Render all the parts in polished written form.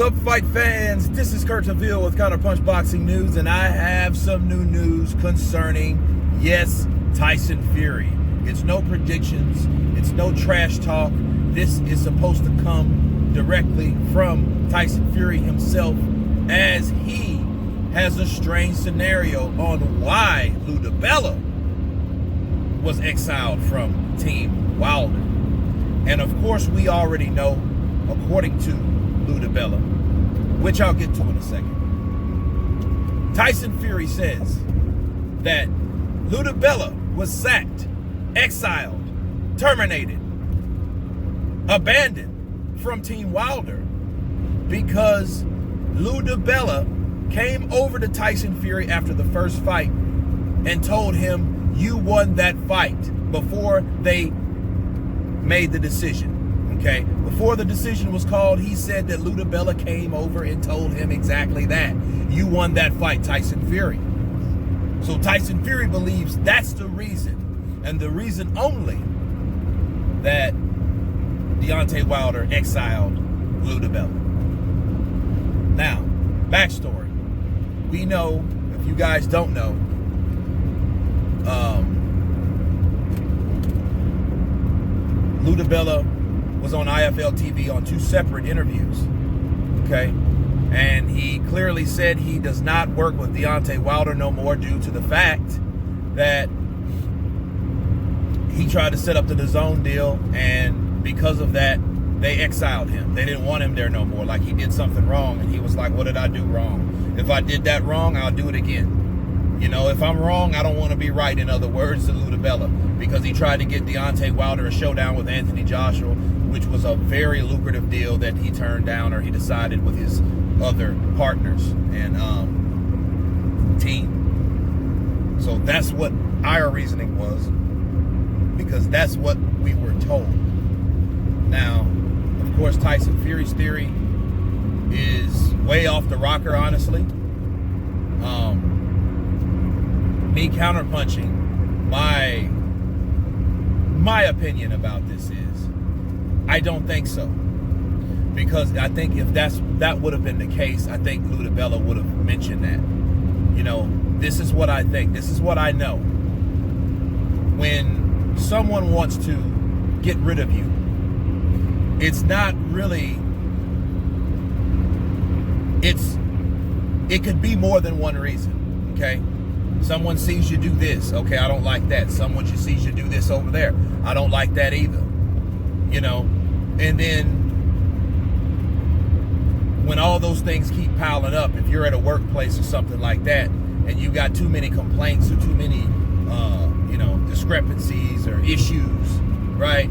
up, fight fans? This is Kurt Seville with Counterpunch Boxing News, and I have some new news concerning, yes, Tyson Fury. It's no predictions. It's no trash talk. This is supposed to come directly from Tyson Fury himself, as he has a strange scenario on why Dibella was exiled from Team Wilder. And of course, we already know, according to Dibella, which I'll get to in a second, Tyson Fury says that Dibella was sacked, exiled, terminated, abandoned from Team Wilder because Dibella came over to Tyson Fury after the first fight and told him, "You won that fight," before they made the decision. Okay, before the decision was called, he said that Dibella came over and told him exactly that. "You won that fight, Tyson Fury." So Tyson Fury believes that's the reason, and the reason only, that Deontay Wilder exiled Dibella. Now, backstory. We know, if you guys don't know, Dibella was on IFL TV on 2 separate interviews, okay? And he clearly said he does not work with Deontay Wilder no more due to the fact that he tried to set up the DAZN deal, and because of that, they exiled him. They didn't want him there no more, like he did something wrong, and he was like, "What did I do wrong? If I did that wrong, I'll do it again. You know, if I'm wrong, I don't want to be right," in other words, to Dibella, because he tried to get Deontay Wilder a showdown with Anthony Joshua, which was a very lucrative deal that he turned down, or he decided with his other partners and team. So that's what our reasoning was, because that's what we were told. Now, of course, Tyson Fury's theory is way off the rocker, honestly. Me counterpunching, my opinion about this is, I don't think so. Because I think if that would have been the case, I think Dibella would have mentioned that. You know, this is what I think. This is what I know. When someone wants to get rid of you, it's not really, it could be more than one reason, okay? Someone sees you do this, okay, I don't like that. Someone sees you do this over there, I don't like that either. You know, and then when all those things keep piling up, if you're at a workplace or something like that, and you got too many complaints or too many, discrepancies or issues, right?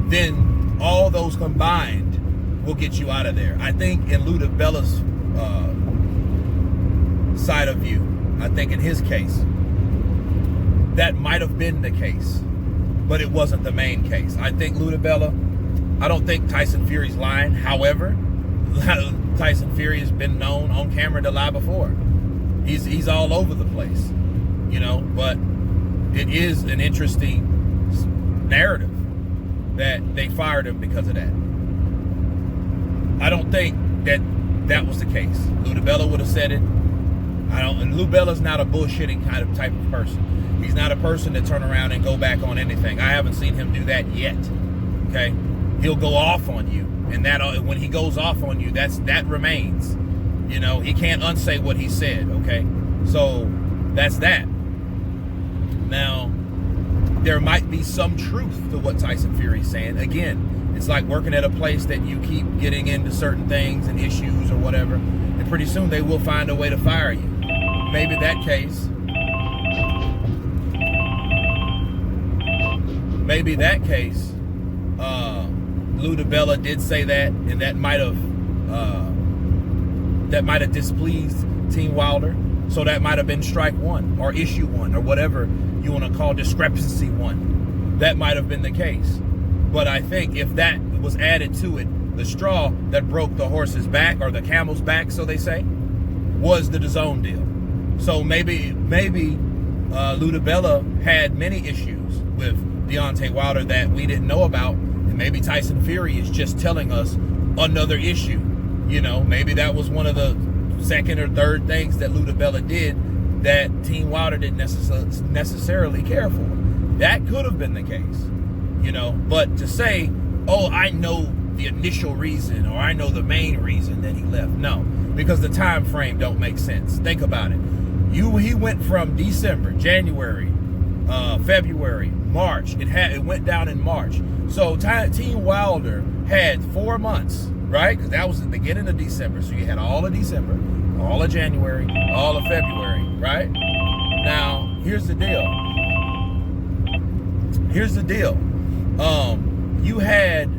Then all those combined will get you out of there. I think in Dibella's side of view, I think in his case, that might have been the case, but it wasn't the main case. I think Dibella, I don't think Tyson Fury's lying. However, Tyson Fury has been known on camera to lie before. He's all over the place, you know, but it is an interesting narrative that they fired him because of that. I don't think that was the case. Dibella would have said it. And Dibella's not a bullshitting kind of type of person. He's not a person to turn around and go back on anything. I haven't seen him do that yet, okay? He'll go off on you, and that when he goes off on you, that remains. You know, he can't unsay what he said, okay? So that's that. Now, there might be some truth to what Tyson Fury's saying. Again, it's like working at a place that you keep getting into certain things and issues or whatever, and pretty soon they will find a way to fire you. Maybe that case, Dibella did say that, and that might have displeased Team Wilder. So that might have been strike one or issue one or whatever you want to call discrepancy one. That might have been the case. But I think if that was added to it, the straw that broke the horse's back, or the camel's back, so they say, was the DAZN deal. So maybe Dibella had many issues with Deontay Wilder that we didn't know about, and maybe Tyson Fury is just telling us another issue You know, maybe that was one of the second or third things that Lou Dibella did that Team Wilder didn't necessarily care for. That could have been the case, you know. But to say, oh, I know the initial reason or I know the main reason that he left, no, because the time frame don't make sense. Think about it. He went from December, January, February, March. It went down in March. So Team Wilder had 4 months, right? Because that was the beginning of December. So you had all of December, all of January, all of February, right? Now, here's the deal. You had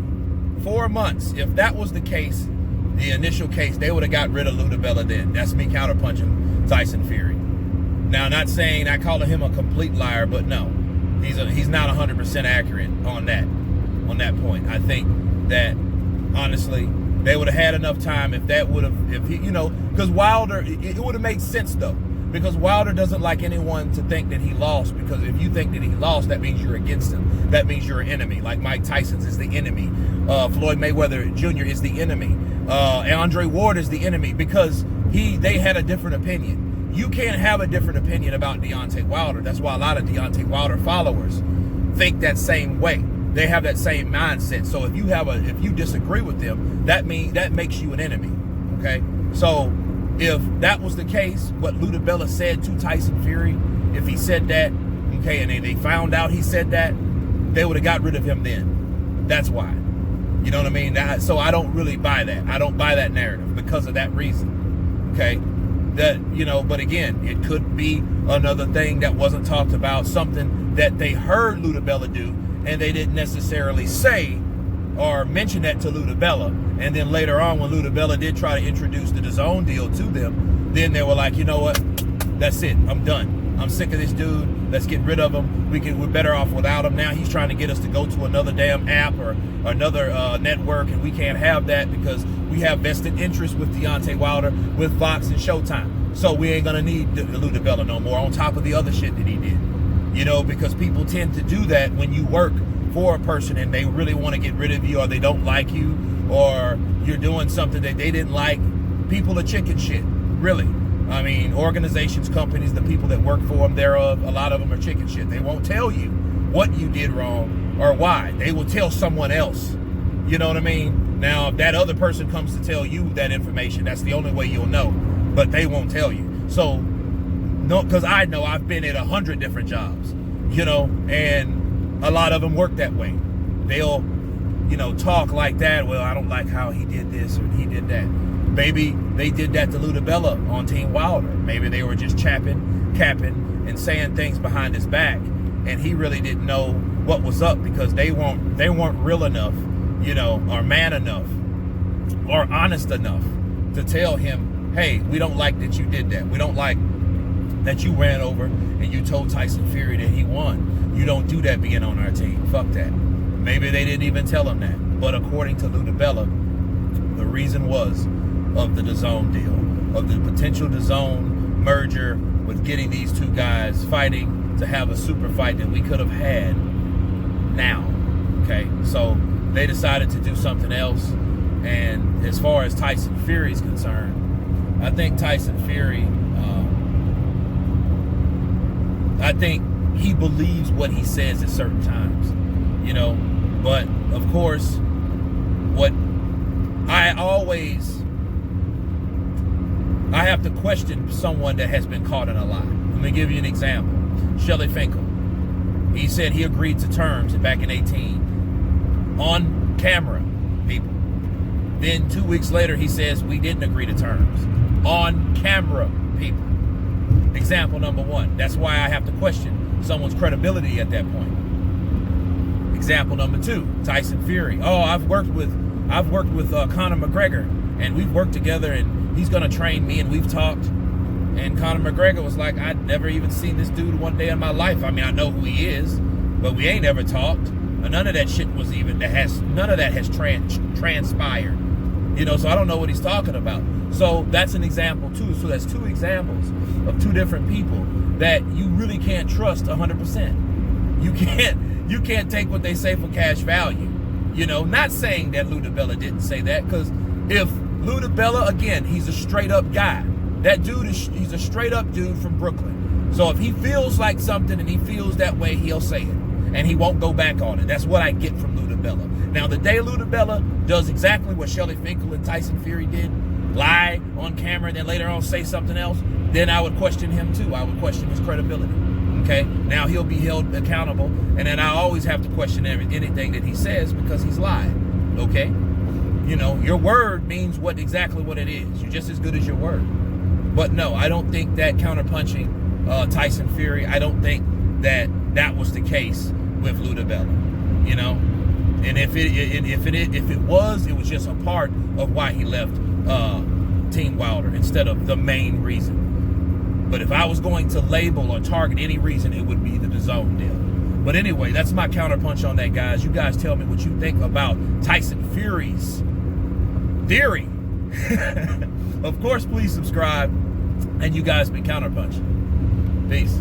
4 months. If that was the case, the initial case, they would have got rid of Lou Dibella then. That's me counterpunching Tyson Fury. Now, not saying I call him a complete liar, but no, he's not 100% accurate on that point. I think that honestly, they would have had enough time if he, you know, because Wilder, it would have made sense though, because Wilder doesn't like anyone to think that he lost, because if you think that he lost, that means you're against him. That means you're an enemy. Like Mike Tyson's is the enemy. Floyd Mayweather Jr. is the enemy. Andre Ward is the enemy because they had a different opinion. You can't have a different opinion about Deontay Wilder. That's why a lot of Deontay Wilder followers think that same way. They have that same mindset. So if you disagree with them, that makes you an enemy. Okay? So if that was the case, what Lou Dibella said to Tyson Fury, if he said that, okay, and they found out he said that, they would have got rid of him then. That's why. You know what I mean? So I don't really buy that. I don't buy that narrative because of that reason. Okay? That, you know, but again, it could be another thing that wasn't talked about, something that they heard Lou Dibella do, and they didn't necessarily say or mention that to Lou Dibella. And then later on, when Lou Dibella did try to introduce the DAZN deal to them, then they were like, you know what? That's it. I'm done. I'm sick of this dude. Let's get rid of him. We're better off without him. Now he's trying to get us to go to another damn app or another network, and we can't have that because we have vested interest with Deontay Wilder, with Fox and Showtime. So we ain't gonna need Lou Dibella no more, on top of the other shit that he did. You know, because people tend to do that when you work for a person and they really want to get rid of you, or they don't like you, or you're doing something that they didn't like. People are chicken shit, really. I mean, organizations, companies, the people that work for them, a lot of them are chicken shit. They won't tell you what you did wrong or why. They will tell someone else. You know what I mean? Now, if that other person comes to tell you that information, that's the only way you'll know. But they won't tell you. So, no, because I know I've been at 100 different jobs, you know, and a lot of them work that way. They'll, you know, talk like that. Well, I don't like how he did this or he did that. Maybe they did that to Lou Dibella on Team Wilder. Maybe they were just capping, and saying things behind his back, and he really didn't know what was up because they weren't real enough, you know, or man enough, or honest enough to tell him, hey, we don't like that you did that. We don't like that you ran over and you told Tyson Fury that he won. You don't do that being on our team. Fuck that. Maybe they didn't even tell him that. But according to Lou Dibella, the reason was of the DAZN deal, of the potential DAZN merger with getting these two guys fighting to have a super fight that we could have had now. Okay, so they decided to do something else. And as far as Tyson Fury is concerned, I think Tyson Fury, I think he believes what he says at certain times, you know. But of course, what I have to question someone that has been caught in a lie. Let me give you an example. Shelly Finkel. He said he agreed to terms back in 2018 on camera, people. Then 2 weeks later, he says we didn't agree to terms on camera, people. Example number one. That's why I have to question someone's credibility at that point. Example number two, Tyson Fury. Oh, I've worked with Conor McGregor, and we've worked together, and he's gonna train me, and we've talked. And Conor McGregor was like, I'd never even seen this dude one day in my life. I mean, I know who he is, but we ain't ever talked. None of that shit was even none of that has transpired. You know, so I don't know what he's talking about. So that's an example too. So that's two examples of two different people that you really can't trust 100%. You can't take what they say for cash value. You know, not saying that Lou Dibella didn't say that, because if Lou Dibella, again, he's a straight up guy. That dude he's a straight up dude from Brooklyn. So if he feels like something and he feels that way, he'll say it. And he won't go back on it. That's what I get from Lou Dibella. Now, the day Lou Dibella does exactly what Shelly Finkel and Tyson Fury did, lie on camera and then later on say something else, then I would question him too. I would question his credibility. Okay? Now he'll be held accountable, and then I always have to question anything that he says because he's lied. Okay? You know, your word means exactly what it is. You're just as good as your word. But no, I don't think that counterpunching Tyson Fury, I don't think that was the case with Lou Dibella. You know? And if it was just a part of why he left Team Wilder instead of the main reason. But if I was going to label or target any reason, it would be the DAZN deal. But anyway, that's my counterpunch on that, guys. You guys tell me what you think about Tyson Fury's theory. Of course, please subscribe. And you guys been counterpunching. Peace.